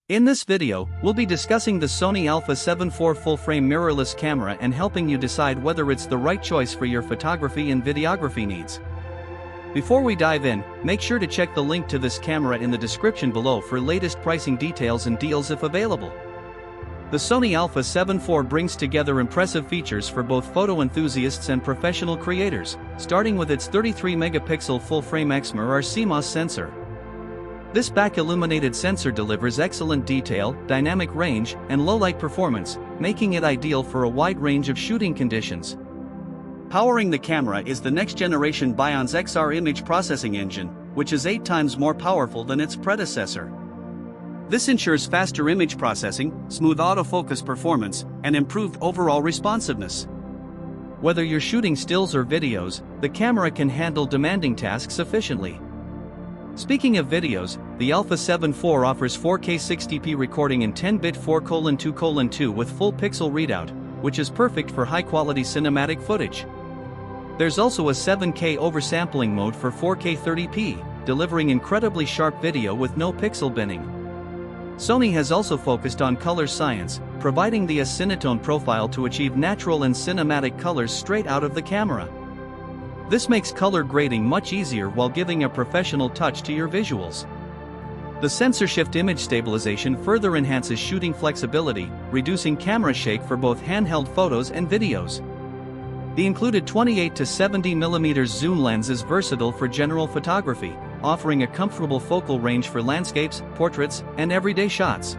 In this video, we'll be discussing the Sony Alpha 7 IV full-frame mirrorless camera and helping you decide whether it's the right choice for your photography and videography needs. Before we dive in, make sure to check the link to this camera in the description below for latest pricing details and deals if available. The Sony Alpha 7 IV brings together impressive features for both photo enthusiasts and professional creators, starting with its 33-megapixel full-frame Exmor R CMOS sensor. This back-illuminated sensor delivers excellent detail, dynamic range, and low-light performance, making it ideal for a wide range of shooting conditions. Powering the camera is the next-generation BIONZ XR image processing engine, which is 8 times more powerful than its predecessor. This ensures faster image processing, smooth autofocus performance, and improved overall responsiveness. Whether you're shooting stills or videos, the camera can handle demanding tasks efficiently. Speaking of videos, the Alpha 7 IV offers 4K 60p recording in 10-bit 4:2:2 with full pixel readout, which is perfect for high-quality cinematic footage. There's also a 7K oversampling mode for 4K 30p, delivering incredibly sharp video with no pixel binning. Sony has also focused on color science, providing the S-Cinetone profile to achieve natural and cinematic colors straight out of the camera. This makes color grading much easier while giving a professional touch to your visuals. The sensor shift image stabilization further enhances shooting flexibility, reducing camera shake for both handheld photos and videos. The included 28 to 70mm zoom lens is versatile for general photography, offering a comfortable focal range for landscapes, portraits, and everyday shots.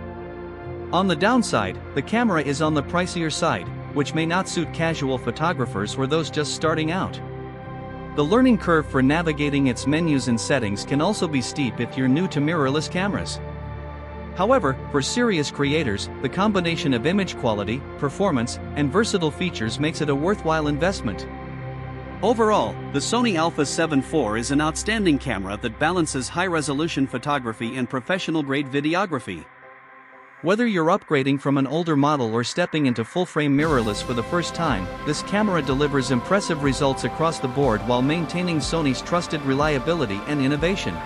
On the downside, the camera is on the pricier side, which may not suit casual photographers or those just starting out. The learning curve for navigating its menus and settings can also be steep if you're new to mirrorless cameras. However, for serious creators, the combination of image quality, performance, and versatile features makes it a worthwhile investment. Overall, the Sony Alpha 7 IV is an outstanding camera that balances high-resolution photography and professional-grade videography. Whether you're upgrading from an older model or stepping into full-frame mirrorless for the first time, this camera delivers impressive results across the board while maintaining Sony's trusted reliability and innovation.